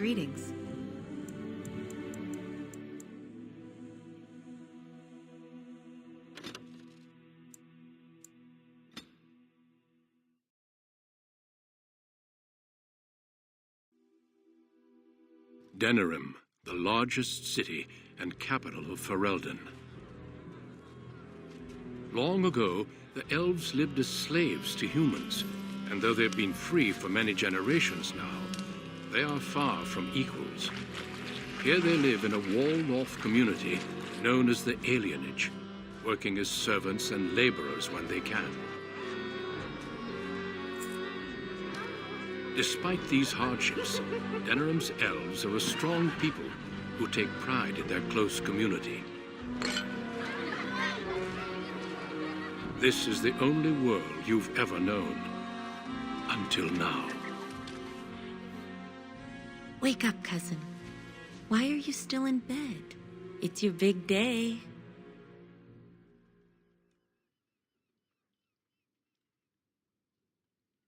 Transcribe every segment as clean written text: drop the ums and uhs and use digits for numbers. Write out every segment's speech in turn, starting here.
greetings. Denerim, the largest city and capital of Ferelden. Long ago, the elves lived as slaves to humans, and though they've been free for many generations now, they are far from equals. Here they live in a walled-off community known as the Alienage, working as servants and laborers when they can. Despite these hardships, Denerim's elves are a strong people who take pride in their close community. This is the only world you've ever known. Until now. Wake up, cousin. Why are you still in bed? It's your big day.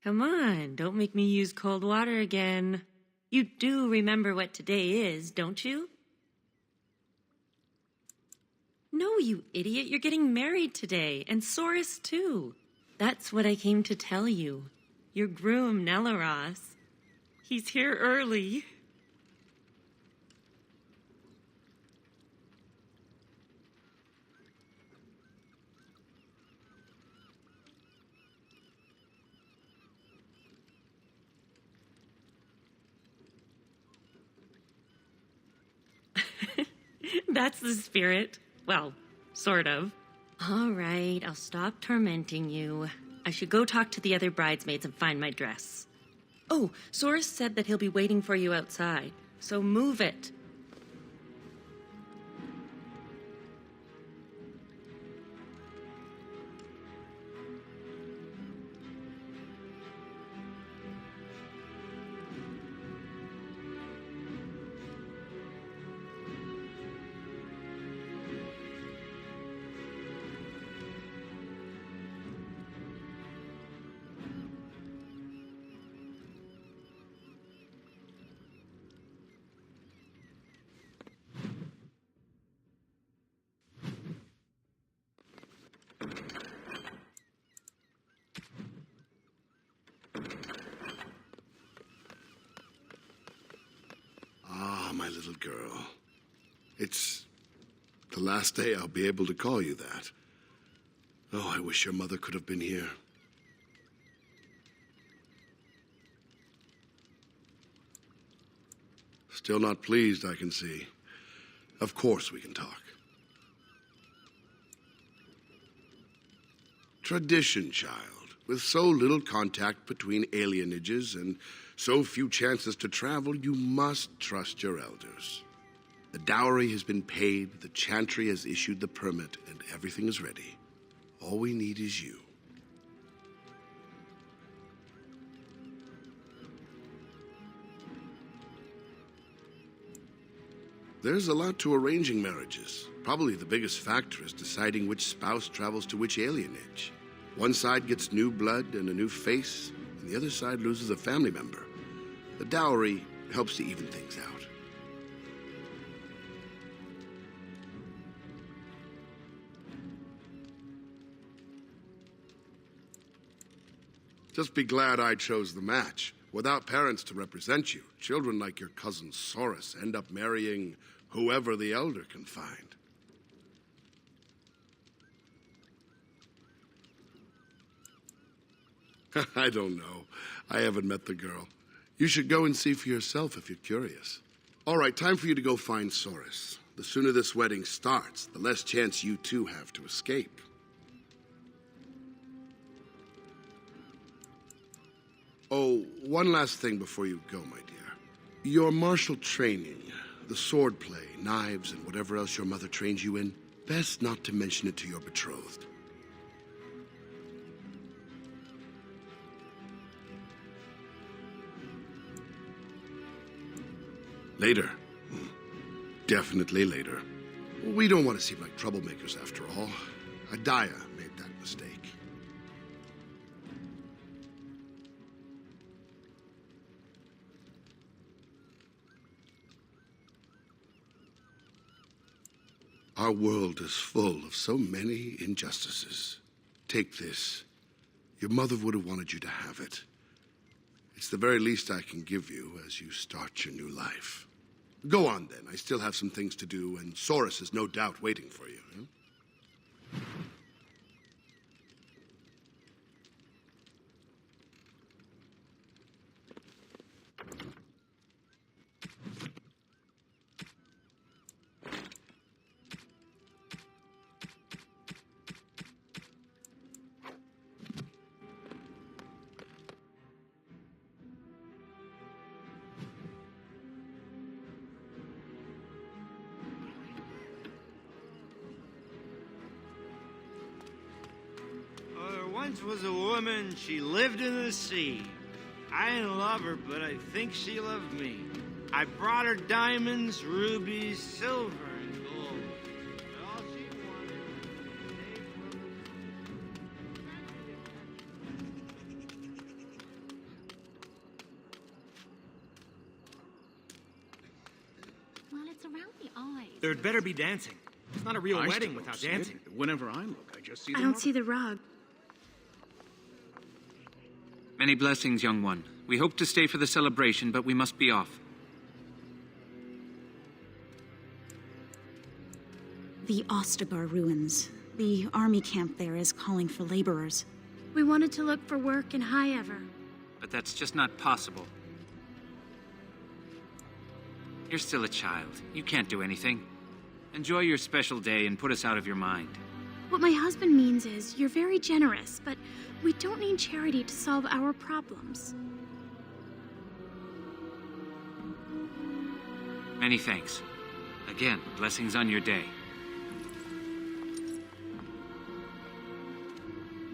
Come on, don't make me use cold water again. You do remember what today is, don't you? No, you idiot, you're getting married today, and Soris too. That's what I came to tell you. Your groom, Nelaros. He's here early. That's the spirit. Well, sort of. All right, I'll stop tormenting you. I should go talk to the other bridesmaids and find my dress. Oh, Soris said that he'll be waiting for you outside, so move it. My little girl. It's the last day I'll be able to call you that. Oh, I wish your mother could have been here. Still not pleased, I can see. Of course we can talk. Tradition, child. With so little contact between alienages and so few chances to travel, you must trust your elders. The dowry has been paid, the chantry has issued the permit, and everything is ready. All we need is you. There's a lot to arranging marriages. Probably the biggest factor is deciding which spouse travels to which alienage. One side gets new blood and a new face, and the other side loses a family member. The dowry helps to even things out. Just be glad I chose the match. Without parents to represent you, children like your cousin Soris end up marrying whoever the elder can find. I don't know. I haven't met the girl. You should go and see for yourself if you're curious. All right, time for you to go find Soris. The sooner this wedding starts, the less chance you two have to escape. Oh, one last thing before you go, my dear. Your martial training, the sword play, knives, and whatever else your mother trains you in, best not to mention it to your betrothed. Later. Definitely later. We don't want to seem like troublemakers after all. Adaya made that mistake. Our world is full of so many injustices. Take this. Your mother would have wanted you to have it. It's the very least I can give you as you start your new life. Go on, then. I still have some things to do, and Saurus is no doubt waiting for you. Huh? There once was a woman, she lived in the sea. I didn't love her, but I think she loved me. I brought her diamonds, rubies, silver, and gold. But all she wanted Well, it's around the eyes. There'd better be dancing. It's not a real I wedding still without don't see dancing. it. Whenever I look, I just see the I don't model. see the rug. Many blessings, young one. We hope to stay for the celebration, but we must be off. The Ostagar ruins. The army camp there is calling for laborers. We wanted to look for work in High Ever. But that's just not possible. You're still a child. You can't do anything. Enjoy your special day and put us out of your mind. What my husband means is, you're very generous, but we don't need charity to solve our problems. Many thanks. Again, blessings on your day.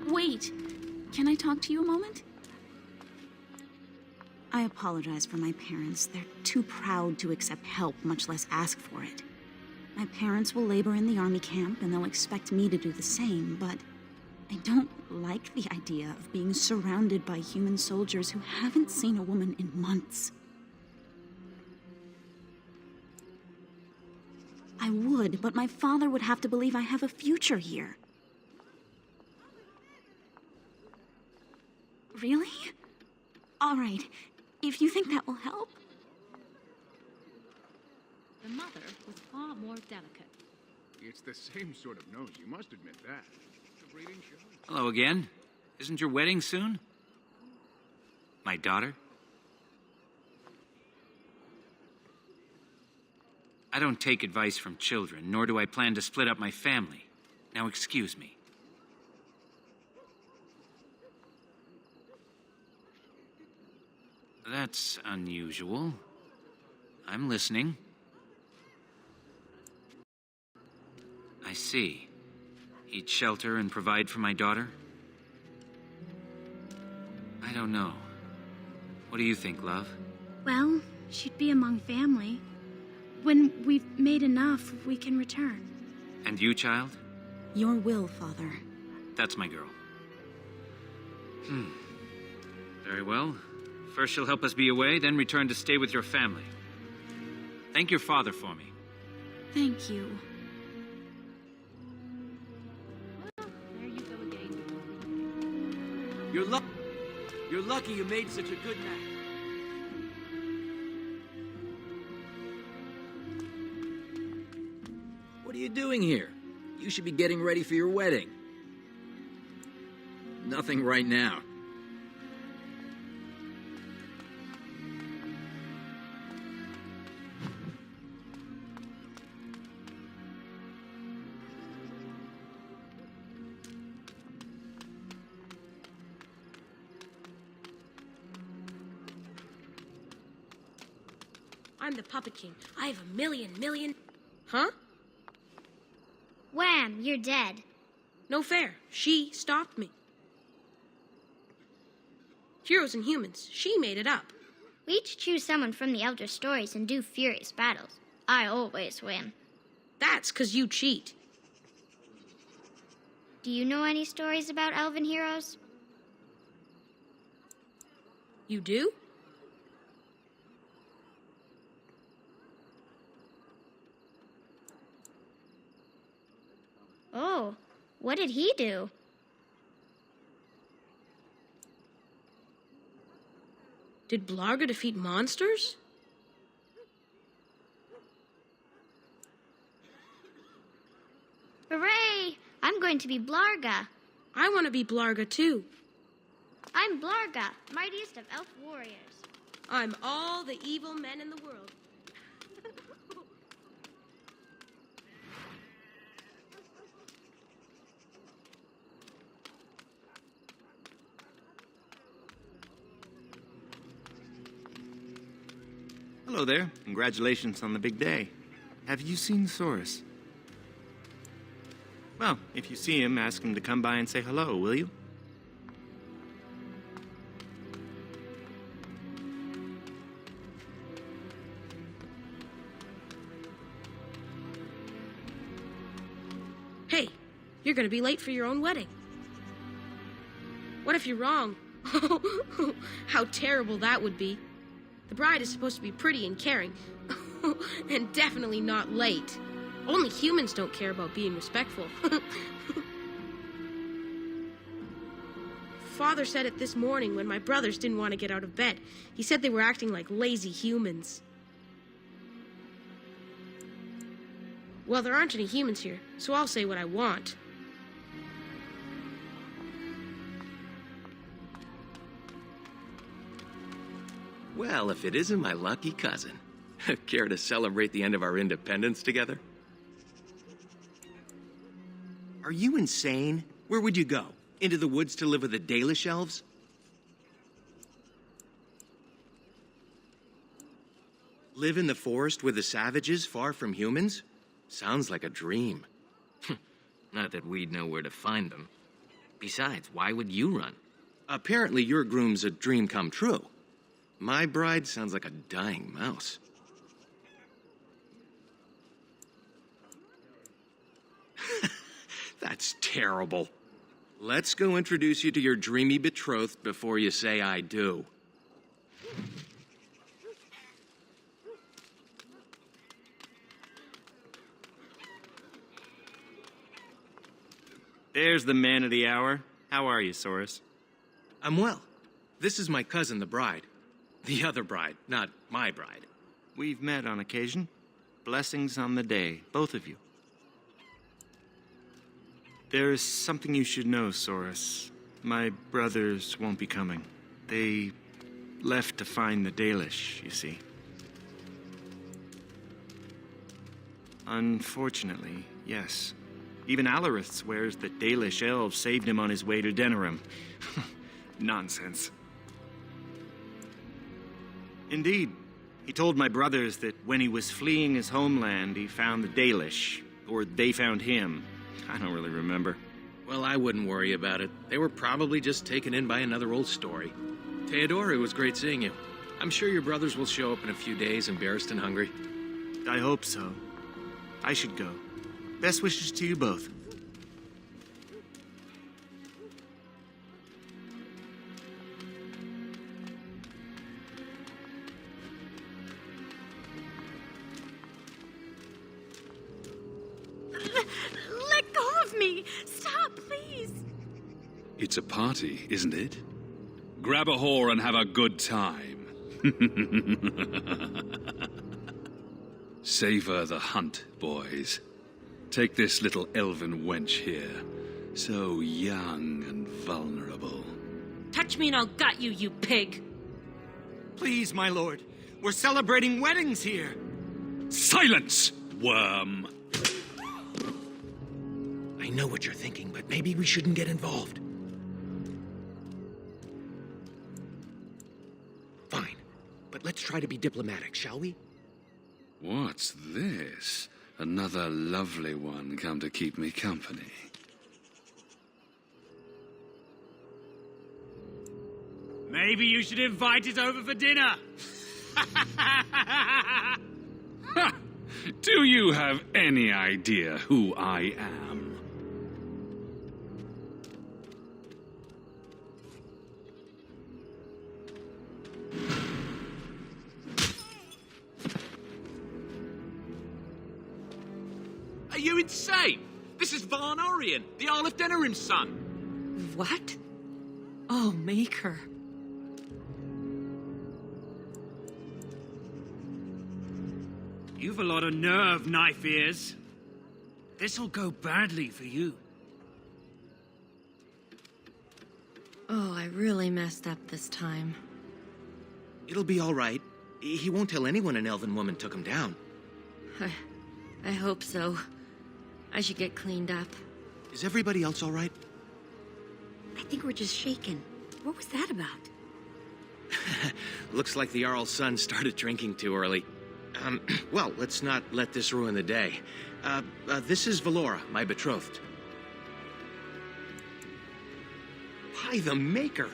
Wait! Can I talk to you a moment? I apologize for my parents. They're too proud to accept help, much less ask for it. My parents will labor in the army camp, and they'll expect me to do the same, but I don't like the idea of being surrounded by human soldiers who haven't seen a woman in months. I would, but my father would have to believe I have a future here. Really? All right. If you think that will help. The mother was far more delicate. It's the same sort of nose, you must admit that. The breeding show. Hello again. Isn't your wedding soon? My daughter? I don't take advice from children, nor do I plan to split up my family. Now excuse me. That's unusual. I'm listening. I see. He'd shelter and provide for my daughter? I don't know. What do you think, love? Well, she'd be among family. When we've made enough, we can return. And you, child? Your will, Father. That's my girl. Very well. First she'll help us be away, then return to stay with your family. Thank your father for me. Thank you. Well, there you go again. You're lucky you made such a good match. What are you doing here? You should be getting ready for your wedding. Nothing right now. I'm the Puppet King. I have a million... Huh? Wham! You're dead. No fair. She stopped me. Heroes and humans. She made it up. We each choose someone from the Elder Stories and do furious battles. I always win. That's 'cause you cheat. Do you know any stories about elven heroes? You do? Oh, what did he do? Did Blarga defeat monsters? Hooray! I'm going to be Blarga. I want to be Blarga too. I'm Blarga, mightiest of elf warriors. I'm all the evil men in the world. Hello there. Congratulations on the big day. Have you seen Saurus? Well, if you see him, ask him to come by and say hello, will you? Hey, you're gonna be late for your own wedding. What if you're wrong? How terrible that would be. The bride is supposed to be pretty and caring, and definitely not late. Only humans don't care about being respectful. Father said it this morning when my brothers didn't want to get out of bed. He said they were acting like lazy humans. Well, there aren't any humans here, so I'll say what I want. Well, if it isn't my lucky cousin. Care to celebrate the end of our independence together? Are you insane? Where would you go? Into the woods to live with the Dalish elves? Live in the forest with the savages, far from humans? Sounds like a dream. Not that we'd know where to find them. Besides, why would you run? Apparently your groom's a dream come true. My bride sounds like a dying mouse. That's terrible. Let's go introduce you to your dreamy betrothed before you say I do. There's the man of the hour. How are you, Saurus? I'm well. This is my cousin, the bride. The other bride, not my bride. We've met on occasion. Blessings on the day, both of you. There is something you should know, Saurus. My brothers won't be coming. They left to find the Dalish, you see. Unfortunately, yes. Even Alarith swears that Dalish elves saved him on his way to Denerim. Nonsense. Indeed. He told my brothers that when he was fleeing his homeland, he found the Dalish. Or they found him. I don't really remember. Well, I wouldn't worry about it. They were probably just taken in by another old story. Theodore, it was great seeing you. I'm sure your brothers will show up in a few days, embarrassed and hungry. I hope so. I should go. Best wishes to you both. Let go of me! Stop, please! It's a party, isn't it? Grab a whore and have a good time. Savor the hunt, boys. Take this little elven wench here. So young and vulnerable. Touch me and I'll gut you, you pig! Please, my lord. We're celebrating weddings here. Silence, worm! I know what you're thinking, but maybe we shouldn't get involved. Fine, but let's try to be diplomatic, shall we? What's this? Another lovely one come to keep me company. Maybe you should invite it over for dinner. Do you have any idea who I am? Are you insane? This is Von Orion, the Olive Denerim's son. What? Oh, Maker. You've a lot of nerve, Knife Ears. This'll go badly for you. Oh, I really messed up this time. It'll be all right. He won't tell anyone an elven woman took him down. I hope so. I should get cleaned up. Is everybody else all right? I think we're just shaken. What was that about? Looks like the Jarl's son started drinking too early. Well, let's not let this ruin the day. This is Valora, my betrothed. By the Maker!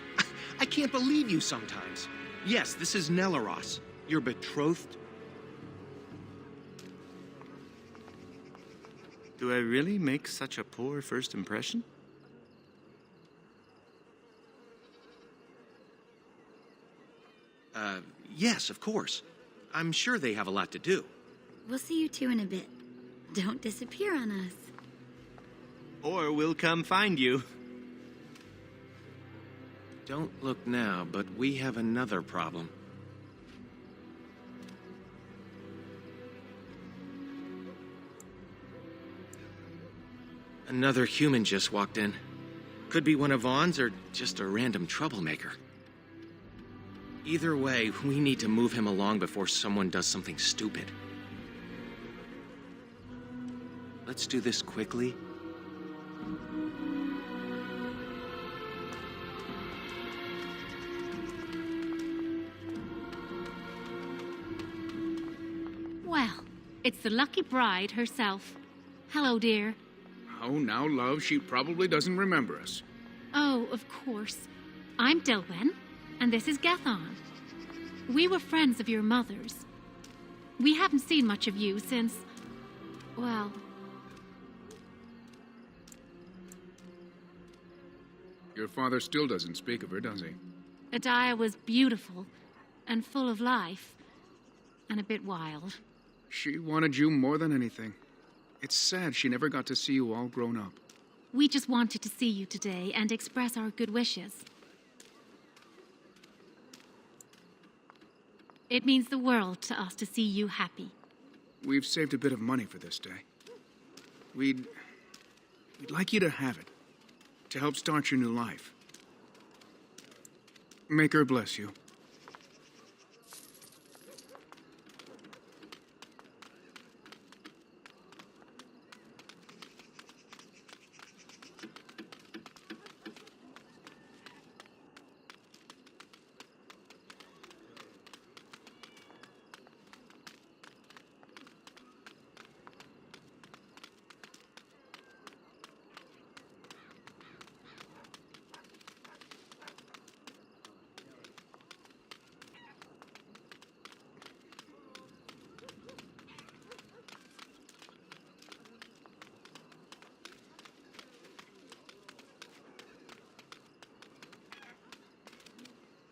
I can't believe you sometimes. Yes, this is Nelaros, your betrothed. Do I really make such a poor first impression? Yes, of course. I'm sure they have a lot to do. We'll see you two in a bit. Don't disappear on us. Or we'll come find you. Don't look now, but we have another problem. Another human just walked in. Could be one of Vaughn's or just a random troublemaker. Either way, we need to move him along before someone does something stupid. Let's do this quickly. Well, it's the lucky bride herself. Hello, dear. Oh, now, love, she probably doesn't remember us. Oh, of course. I'm Dilwyn, and this is Gathon. We were friends of your mother's. We haven't seen much of you since, well... Your father still doesn't speak of her, does he? Adia was beautiful and full of life, and a bit wild. She wanted you more than anything. It's sad she never got to see you all grown up. We just wanted to see you today and express our good wishes. It means the world to us to see you happy. We've saved a bit of money for this day. We'd like you to have it, to help start your new life. Maker bless you.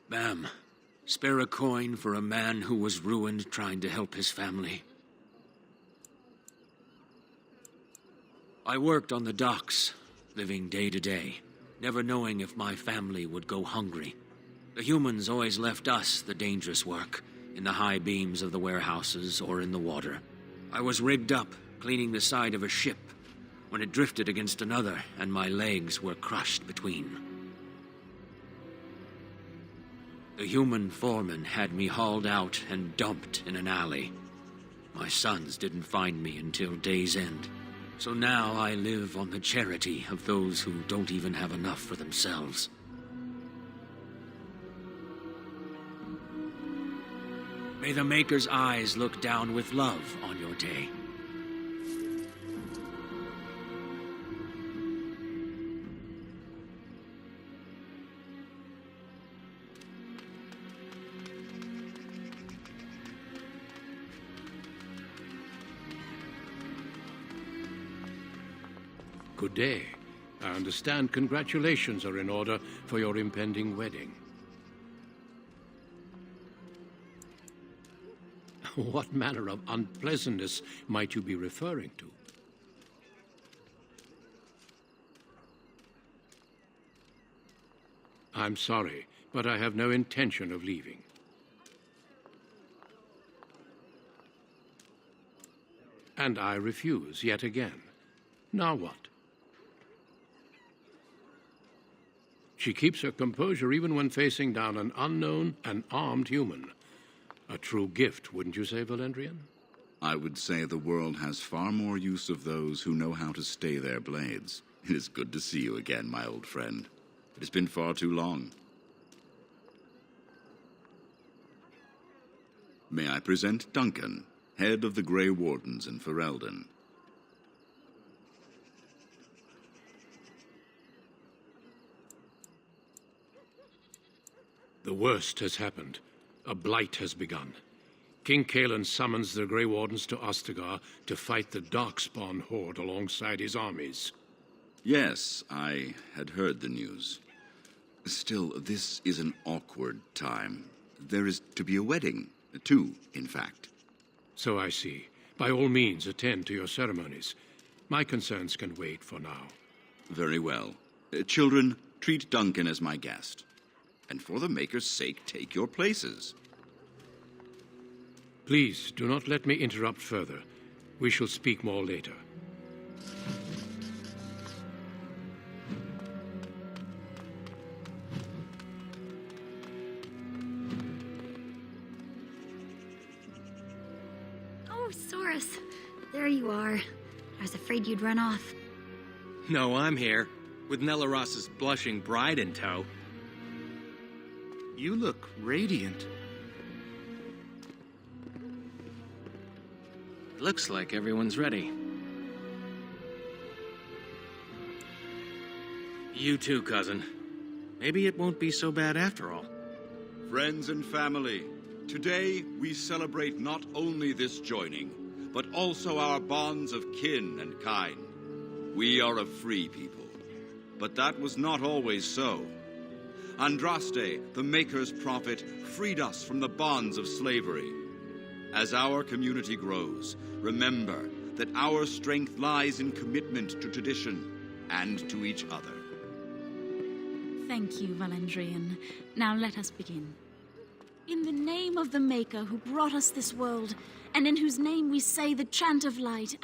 Ma'am, spare a coin for a man who was ruined trying to help his family. I worked on the docks, living day to day, never knowing if my family would go hungry. The humans always left us the dangerous work, in the high beams of the warehouses or in the water. I was rigged up, cleaning the side of a ship, when it drifted against another and my legs were crushed between. The human foreman had me hauled out and dumped in an alley. My sons didn't find me until day's end. So now I live on the charity of those who don't even have enough for themselves. May the Maker's eyes look down with love on your day. Good day. I understand congratulations are in order for your impending wedding. What manner of unpleasantness might you be referring to? I'm sorry, but I have no intention of leaving. And I refuse yet again. Now what? She keeps her composure even when facing down an unknown and armed human. A true gift, wouldn't you say, Valendrian? I would say the world has far more use of those who know how to stay their blades. It is good to see you again, my old friend. It has been far too long. May I present Duncan, head of the Grey Wardens in Ferelden. The worst has happened. A blight has begun. King Kalen summons the Grey Wardens to Ostagar to fight the Darkspawn horde alongside his armies. Yes, I had heard the news. Still, this is an awkward time. There is to be a wedding. Two, in fact. So I see. By all means, attend to your ceremonies. My concerns can wait for now. Very well. Children, treat Duncan as my guest. And for the Maker's sake, take your places. Please, do not let me interrupt further. We shall speak more later. Oh, Soros. There you are. I was afraid you'd run off. No, I'm here, with Nellaros's blushing bride in tow. You look radiant. Looks like everyone's ready. You too, cousin. Maybe it won't be so bad after all. Friends and family, today we celebrate not only this joining, but also our bonds of kin and kind. We are a free people, but that was not always so. Andraste, the Maker's prophet, freed us from the bonds of slavery. As our community grows, remember that our strength lies in commitment to tradition and to each other. Thank you, Valendrian. Now let us begin. In the name of the Maker who brought us this world, and in whose name we say the chant of light,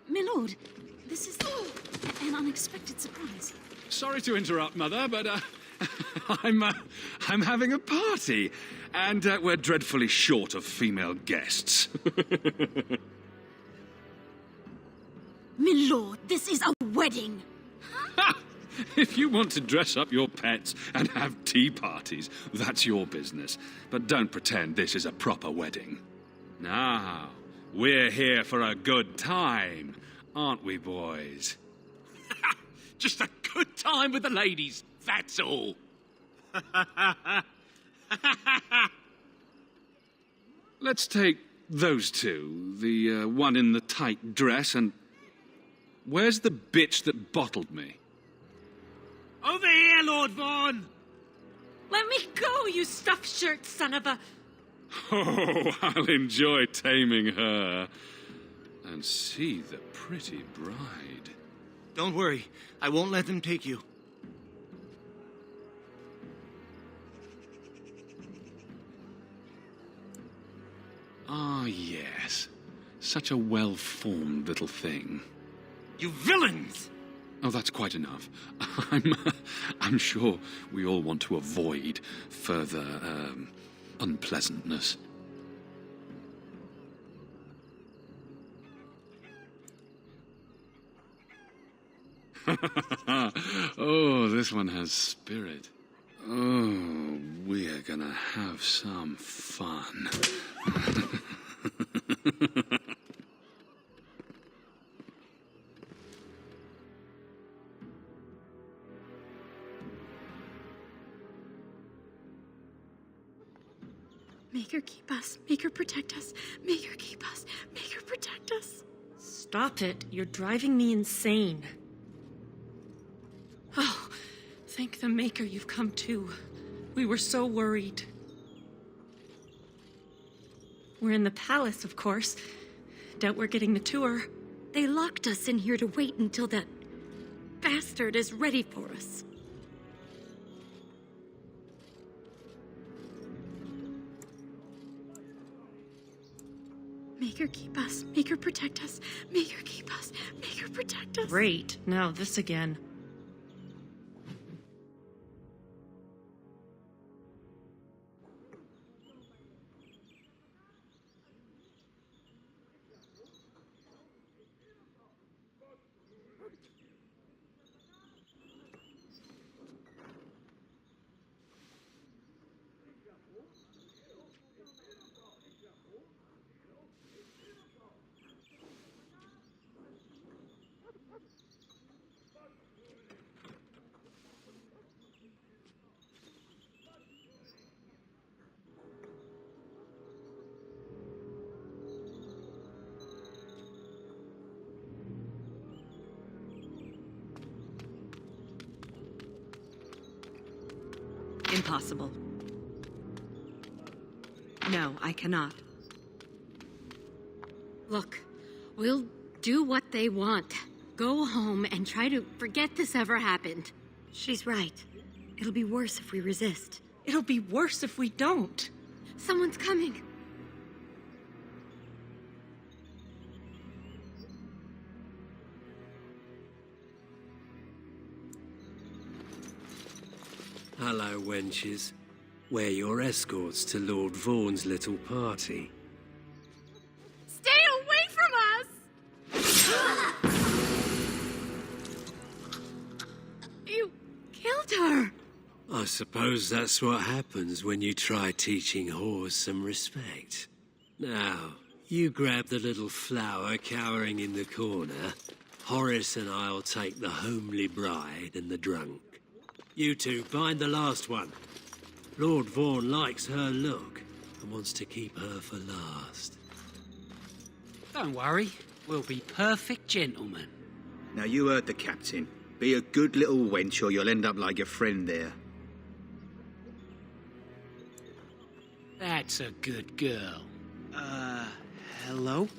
Milord, this is an unexpected surprise. Sorry to interrupt, Mother, but I'm having a party, and we're dreadfully short of female guests. Milord, this is a wedding! If you want to dress up your pets and have tea parties, that's your business. But don't pretend this is a proper wedding. Now, we're here for a good time, aren't we, boys? Just a good time with the ladies, that's all. Let's take those two, the one in the tight dress and... Where's the bitch that bottled me? Over here, Lord Vaughn! Let me go, you stuffed shirt son of a... Oh, I'll enjoy taming her. And see the pretty bride. Don't worry, I won't let them take you. Ah, yes. Such a well-formed little thing. You villains! Oh, that's quite enough. I'm sure we all want to avoid further, unpleasantness. Oh, this one has spirit. Oh, we're gonna have some fun. Make her keep us. Make her protect us. Make her keep us. Make her protect us. Stop it. You're driving me insane. Oh, thank the Maker you've come too. We were so worried. We're in the palace, of course. Doubt we're getting the tour. They locked us in here to wait until that bastard is ready for us. her keep us. Make her protect us. Make her keep us. Make her protect us. Great. Now this again. Impossible. No, I cannot. Look, we'll do what they want. Go home and try to forget this ever happened. She's right. It'll be worse if we resist. It'll be worse if we don't. Someone's coming. Hello, wenches. We're your escorts to Lord Vaughan's little party. Stay away from us! You killed her! I suppose that's what happens when you try teaching whores some respect. Now, you grab the little flower cowering in the corner. Horace and I'll take the homely bride and the drunk. You two bind the last one. Lord Vaughan likes her look and wants to keep her for last. Don't worry, we'll be perfect gentlemen. Now you heard the captain. Be a good little wench or you'll end up like your friend there. That's a good girl. Hello?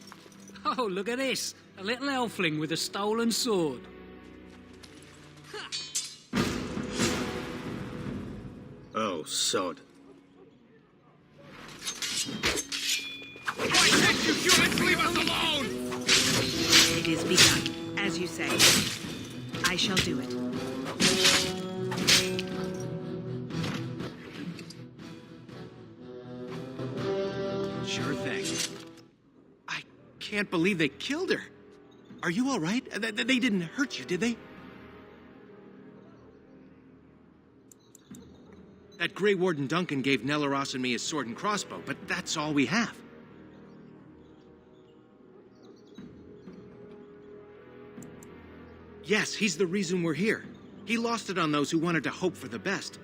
Oh, look at this. A little elfling with a stolen sword. Oh, sod. Why can't you humans leave us alone? It is begun, as you say. I shall do it. Sure thing. I can't believe they killed her. Are you all right? They didn't hurt you, did they? That Grey Warden Duncan gave Nelleros and me his sword and crossbow, but that's all we have. Yes, he's the reason we're here. He lost it on those who wanted to hope for the best.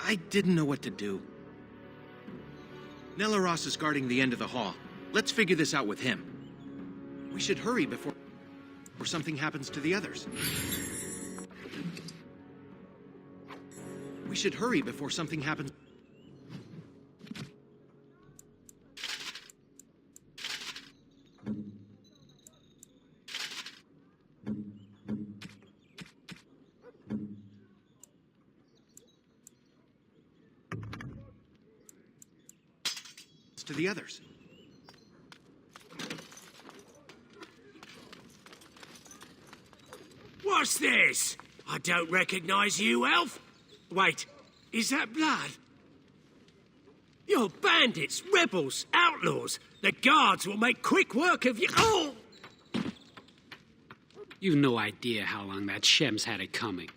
I didn't know what to do. Nelleros is guarding the end of the hall. Let's figure this out with him. We should hurry before something happens to the others. We should hurry before something happens. To the others. What's this? I don't recognize you, elf. Wait, is that blood? You're bandits, rebels, outlaws. The guards will make quick work of you. Oh! You've no idea how long that Shem's had it coming.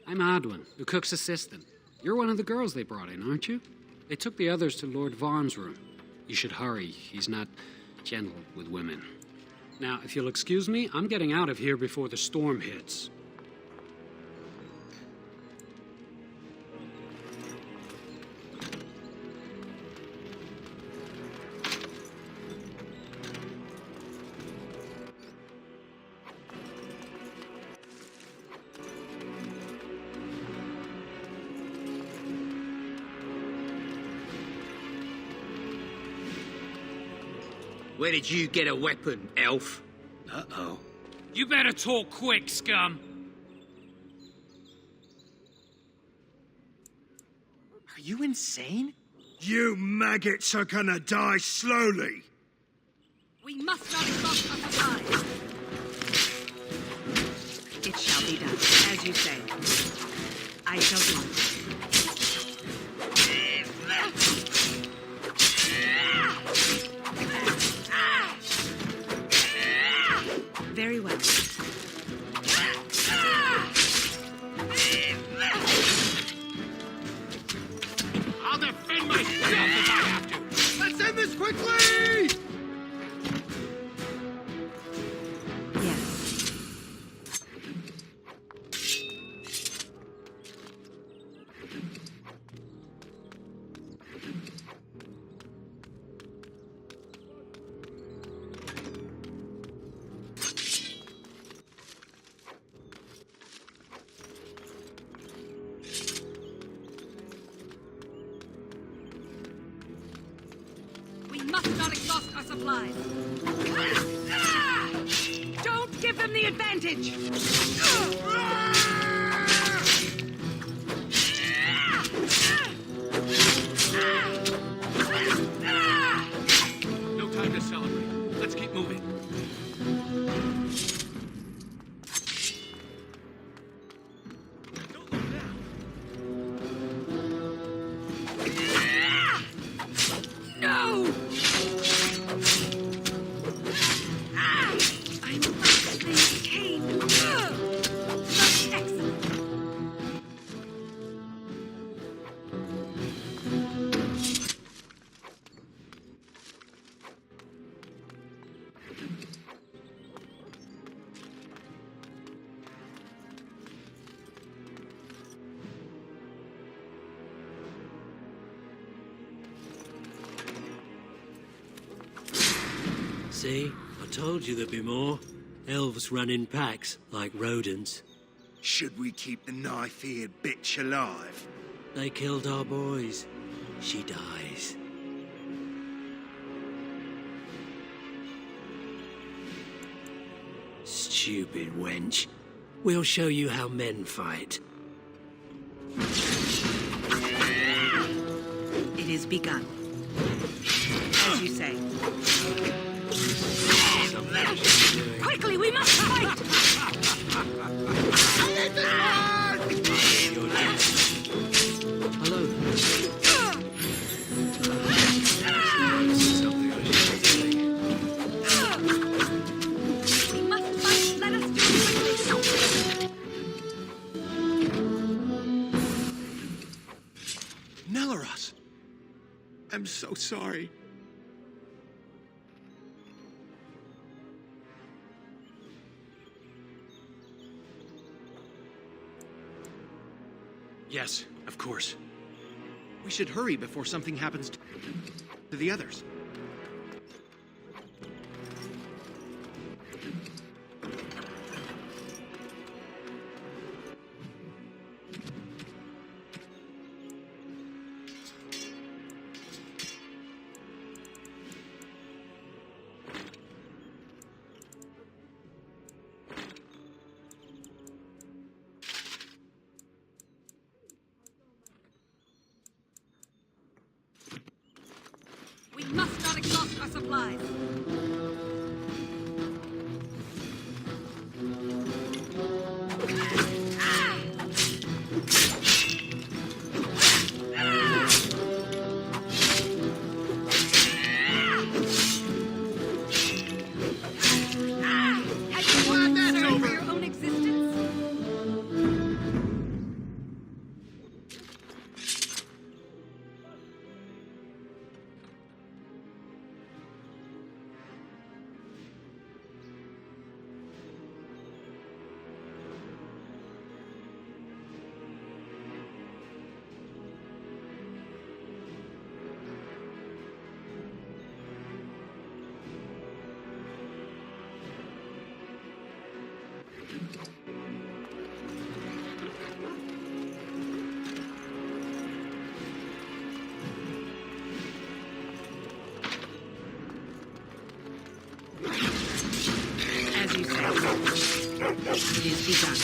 I'm Adwin, the cook's assistant. You're one of the girls they brought in, aren't you? They took the others to Lord Vaughan's room. You should hurry. He's not gentle with women. Now, if you'll excuse me, I'm getting out of here before the storm hits. Where did you get a weapon, elf? Uh-oh. You better talk quick, scum. Are you insane? You maggots are gonna die slowly. We must not exhaust our supplies. It shall be done, as you say. I shall do it. Very well. I'll defend myself if I have to. Let's end this quickly! Yes. We must not exhaust our supplies. Don't give them the advantage! No time to celebrate. Let's keep moving. No! I must maintain. That's excellent. See? I told you there'd be more. Elves run in packs, like rodents. Should we keep the knife-eared bitch alive? They killed our boys. She dies. Stupid wench. We'll show you how men fight. It is begun. As you say. Quickly, we must fight! Hello. We must fight. Let us do it quickly. Nelaros! I'm so sorry. Yes, of course. We should hurry before something happens to the others. We must not exhaust our supplies. Have you concern for your own existence? As you say. It is begun.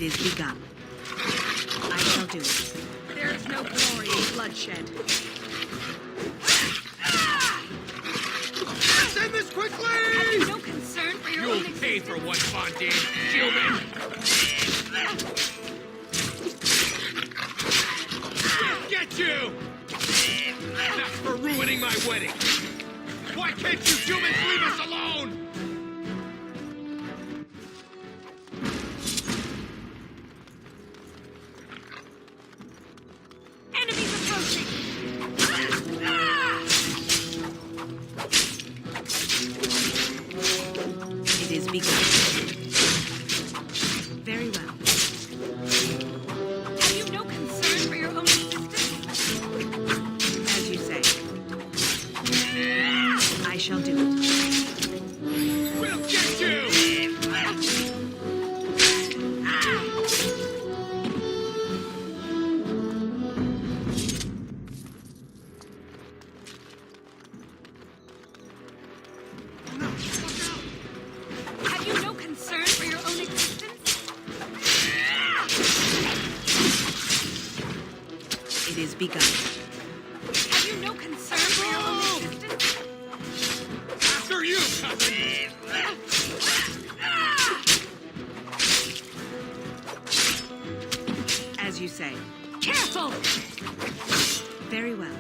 is begun. I shall do it. There is no glory in bloodshed. Let's end this quickly! Have you no concern for your own You'll pay for what Bond did, human! We'll get you! That's for ruining my wedding! Why can't you humans leave us alone? enemies approaching? It is begun. Very well. Have you no concern for your own existence? As you say. I shall do it. We'll get you! Have you no concern for your own existence? It is begun. Have you no concern for your own existence? After you, cousin! As you say. Careful! Very well.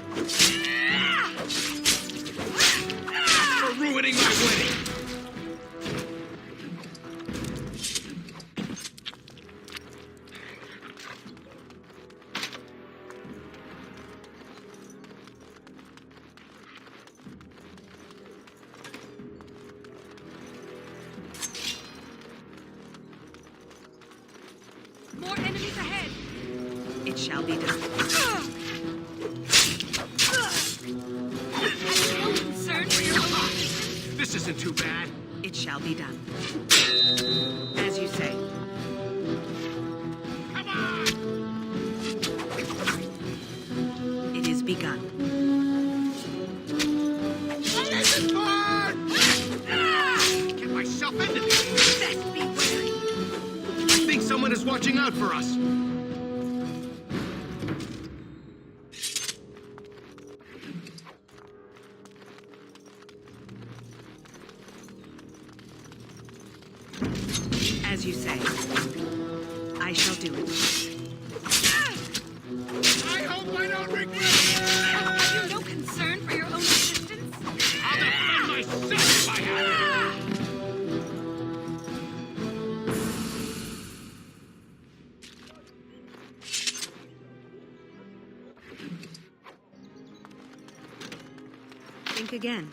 For ruining my wedding! More enemies ahead! It shall be done. Have you no concern for your own existence? This isn't too bad. It shall be done. As you say. Come on! It is begun. This is fun! Get myself into this. Best be wary. I think someone is watching out for us. As you say. I shall do it. I hope I don't regret it! Have you no concern for your own existence? I'll defend myself if I have to! Think again.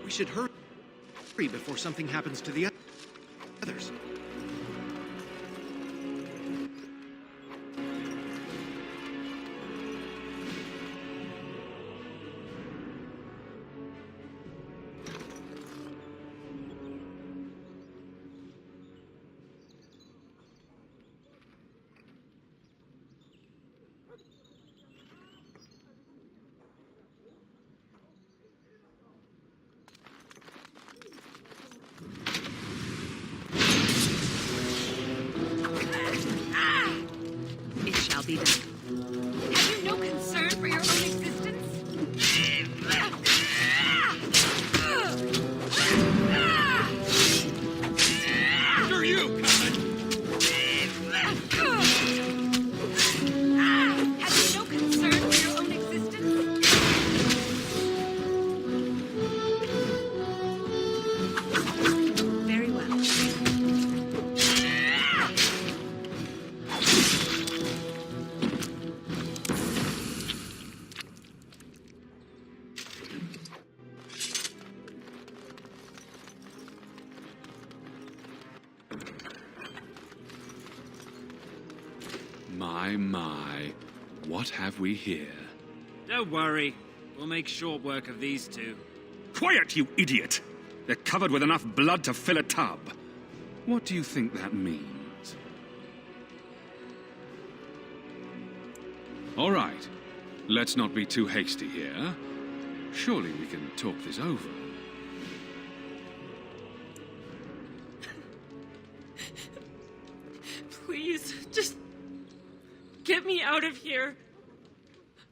We should hurry before something happens to the others. It shall be done. Have you no concern for your own existence? After you, cousin! Have you no concern for your own existence? Very well. My. What have we here? Don't worry. We'll make short work of these two. Quiet, you idiot! They're covered with enough blood to fill a tub. What do you think that means? All right. Let's not be too hasty here. Surely we can talk this over. Please, just get me out of here.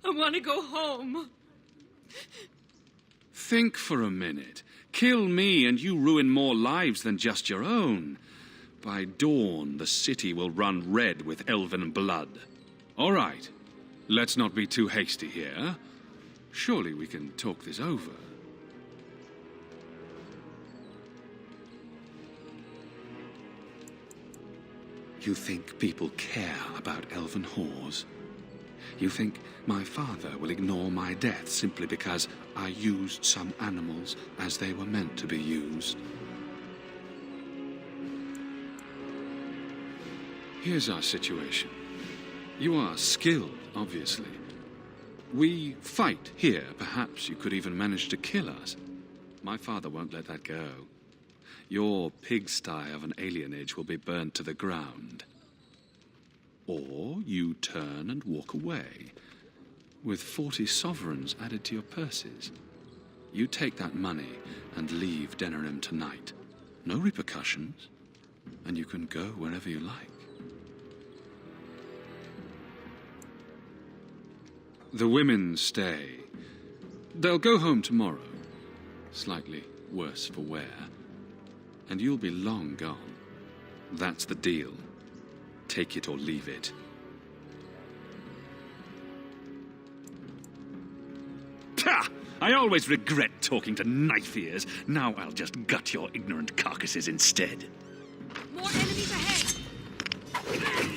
I want to go home. Think for a minute. Kill me and you ruin more lives than just your own. By dawn, the city will run red with elven blood. All right. Let's not be too hasty here. Surely we can talk this over. You think people care about elven whores? You think my father will ignore my death simply because I used some animals as they were meant to be used? Here's our situation. You are skilled, obviously. We fight here. Perhaps you could even manage to kill us. My father won't let that go. Your pigsty of an alienage will be burnt to the ground. Or you turn and walk away, with 40 sovereigns added to your purses. You take that money and leave Denerim tonight. No repercussions, and you can go wherever you like. The women stay. They'll go home tomorrow, slightly worse for wear, and you'll be long gone. That's the deal. Take it or leave it. Pah! I always regret talking to knife ears. Now I'll just gut your ignorant carcasses instead. More enemies ahead!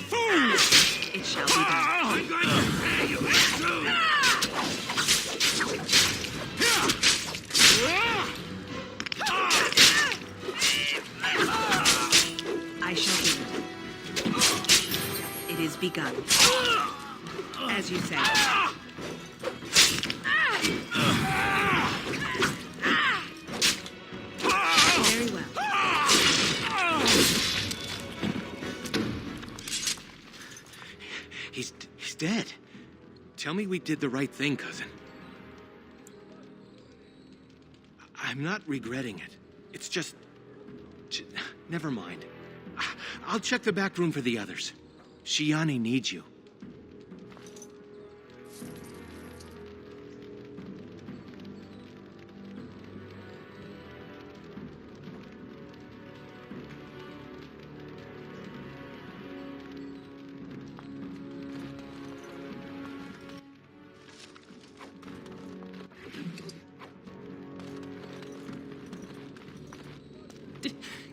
Fools! It shall be done. I'm going to tear you in two! I shall do it. It is begun. As you say. Very well. He's dead. Tell me we did the right thing, cousin. I'm not regretting it. It's just... Never mind. I'll check the back room for the others. Shiani needs you.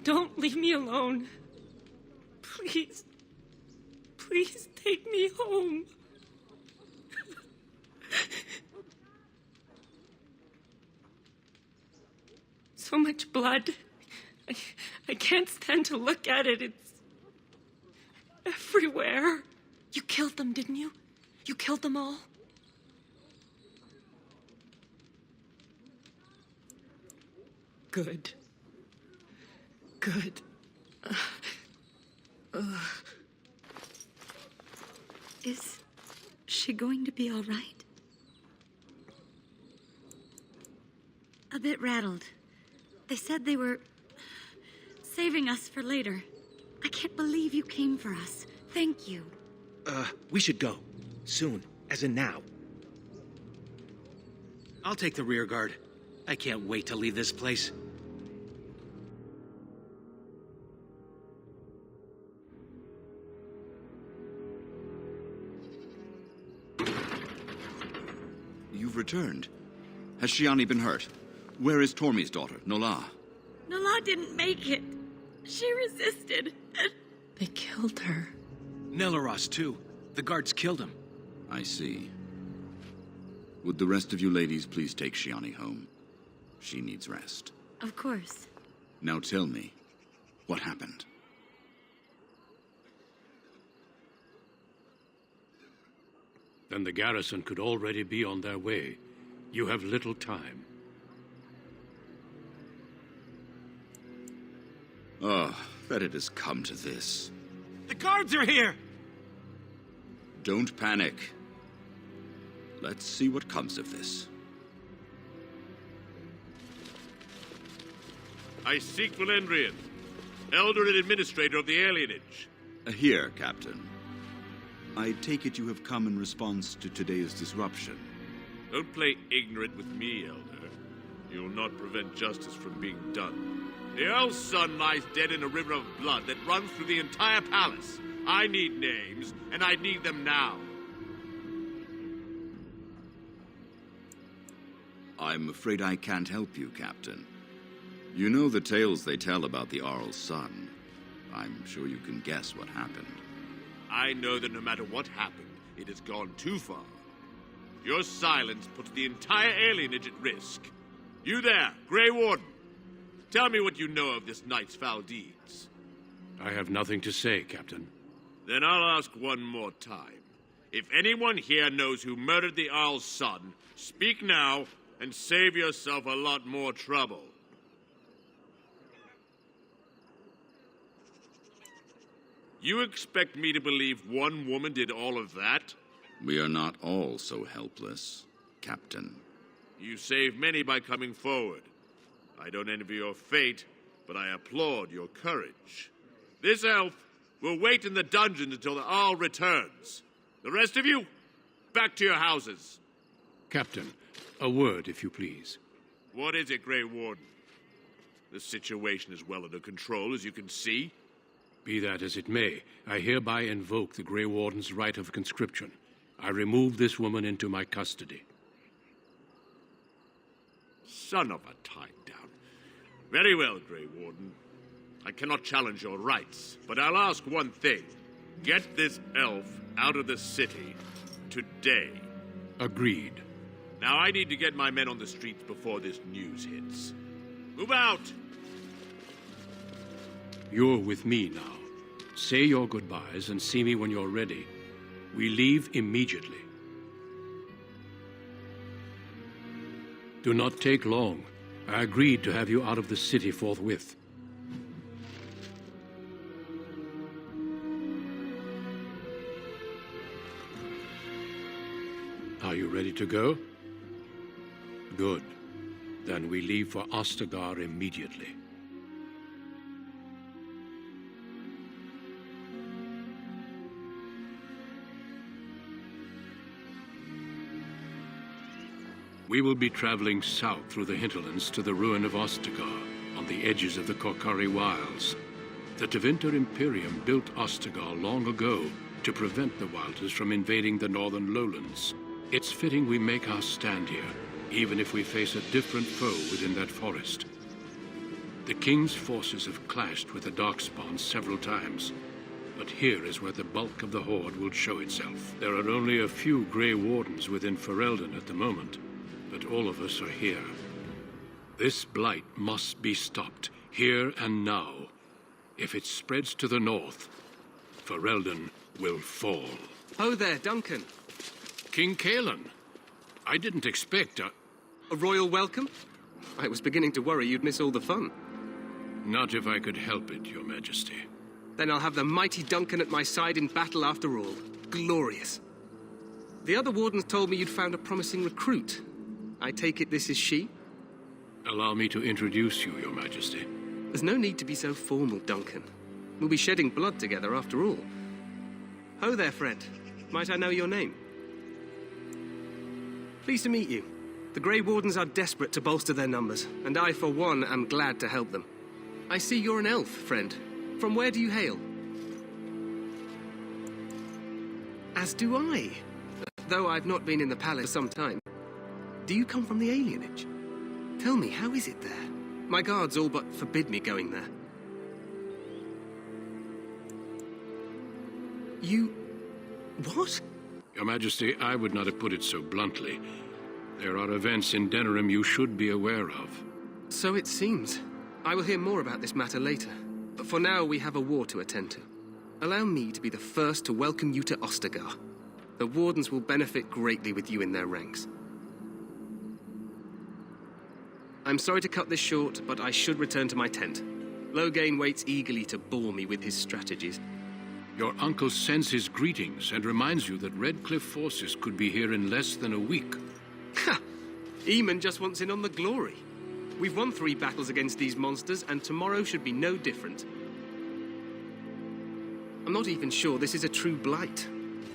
Don't leave me alone. Please. Please take me home. So much blood. I can't stand to look at it. It's everywhere. You killed them, didn't you? You killed them all? Good. Good. Is she going to be all right? A bit rattled. They said they were saving us for later. I can't believe you came for us. Thank you. We should go. Soon. As in now. I'll take the rear guard. I can't wait to leave this place. You've returned. Has Shiani been hurt? Where is Tormi's daughter, Nola? Nola didn't make it. She resisted. They killed her. Nelaros, too. The guards killed him. I see. Would the rest of you ladies please take Shiani home? She needs rest. Of course. Now tell me, what happened? Then the garrison could already be on their way. You have little time. Oh, that it has come to this. The guards are here! Don't panic. Let's see what comes of this. I seek Valendrian, Elder and Administrator of the Alienage. Here, Captain. I take it you have come in response to today's disruption. Don't play ignorant with me, Elder. You'll not prevent justice from being done. The Earl's son lies dead in a river of blood that runs through the entire palace. I need names, and I need them now. I'm afraid I can't help you, Captain. You know the tales they tell about the Earl's son. I'm sure you can guess what happened. I know that no matter what happened, it has gone too far. Your silence puts the entire alienage at risk. You there, Grey Warden. Tell me what you know of this night's foul deeds. I have nothing to say, Captain. Then I'll ask one more time. If anyone here knows who murdered the Earl's son, speak now and save yourself a lot more trouble. You expect me to believe one woman did all of that? We are not all so helpless, Captain. You saved many by coming forward. I don't envy your fate, but I applaud your courage. This elf will wait in the dungeon until the Earl returns. The rest of you, back to your houses. Captain, a word, if you please. What is it, Grey Warden? The situation is well under control, as you can see. Be that as it may, I hereby invoke the Grey Warden's right of conscription. I remove this woman into my custody. Son of a tie-down. Very well, Grey Warden. I cannot challenge your rights, but I'll ask one thing. Get this elf out of the city today. Agreed. Now I need to get my men on the streets before this news hits. Move out! You're with me now. Say your goodbyes and see me when you're ready. We leave immediately. Do not take long. I agreed to have you out of the city forthwith. Are you ready to go? Good. Then we leave for Ostagar immediately. We will be traveling south through the hinterlands to the ruin of Ostagar, on the edges of the Korkari Wilds. The Tevinter Imperium built Ostagar long ago to prevent the Wilders from invading the northern lowlands. It's fitting we make our stand here, even if we face a different foe within that forest. The King's forces have clashed with the Darkspawn several times, but here is where the bulk of the Horde will show itself. There are only a few Grey Wardens within Ferelden at the moment, but all of us are here. This blight must be stopped, here and now. If it spreads to the north, Ferelden will fall. Oh there, Duncan. King Kaelan. I didn't expect a royal welcome? I was beginning to worry you'd miss all the fun. Not if I could help it, Your Majesty. Then I'll have the mighty Duncan at my side in battle after all. Glorious. The other wardens told me you'd found a promising recruit. I take it this is she? Allow me to introduce you, Your Majesty. There's no need to be so formal, Duncan. We'll be shedding blood together after all. Ho there, friend. Might I know your name? Pleased to meet you. The Grey Wardens are desperate to bolster their numbers, and I, for one, am glad to help them. I see you're an elf, friend. From where do you hail? As do I. Though I've not been in the palace for some time. Do you come from the alienage? Tell me, how is it there? My guards all but forbid me going there. You... what? Your Majesty, I would not have put it so bluntly. There are events in Denerim you should be aware of. So it seems. I will hear more about this matter later. But for now, we have a war to attend to. Allow me to be the first to welcome you to Ostagar. The Wardens will benefit greatly with you in their ranks. I'm sorry to cut this short, but I should return to my tent. Loghain waits eagerly to bore me with his strategies. Your uncle sends his greetings and reminds you that Red Cliff forces could be here in less than a week. Ha! Eamon just wants in on the glory. We've won 3 battles against these monsters, and tomorrow should be no different. I'm not even sure this is a true blight.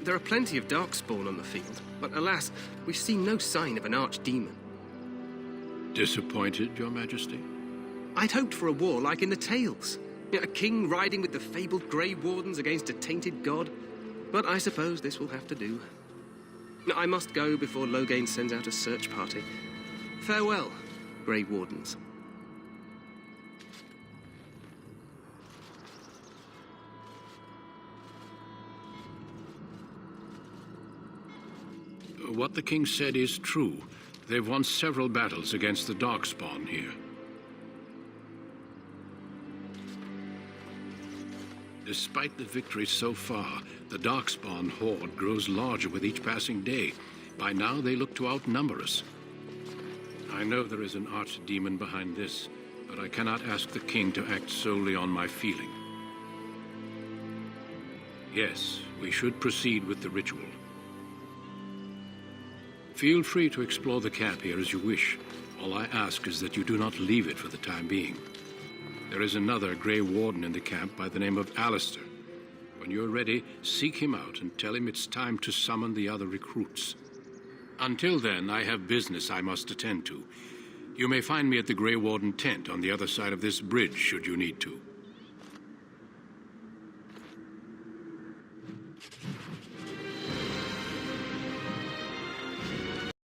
There are plenty of darkspawn on the field, but alas, we've seen no sign of an archdemon. Disappointed, Your Majesty? I'd hoped for a war like in the tales. A king riding with the fabled Grey Wardens against a tainted god. But I suppose this will have to do. I must go before Loghain sends out a search party. Farewell, Grey Wardens. What the king said is true. They've won several battles against the Darkspawn here. Despite the victory so far, the Darkspawn horde grows larger with each passing day. By now, they look to outnumber us. I know there is an archdemon behind this, but I cannot ask the king to act solely on my feeling. Yes, we should proceed with the ritual. Feel free to explore the camp here as you wish. All I ask is that you do not leave it for the time being. There is another Grey Warden in the camp by the name of Alistair. When you're ready, seek him out and tell him it's time to summon the other recruits. Until then, I have business I must attend to. You may find me at the Grey Warden tent on the other side of this bridge, should you need to.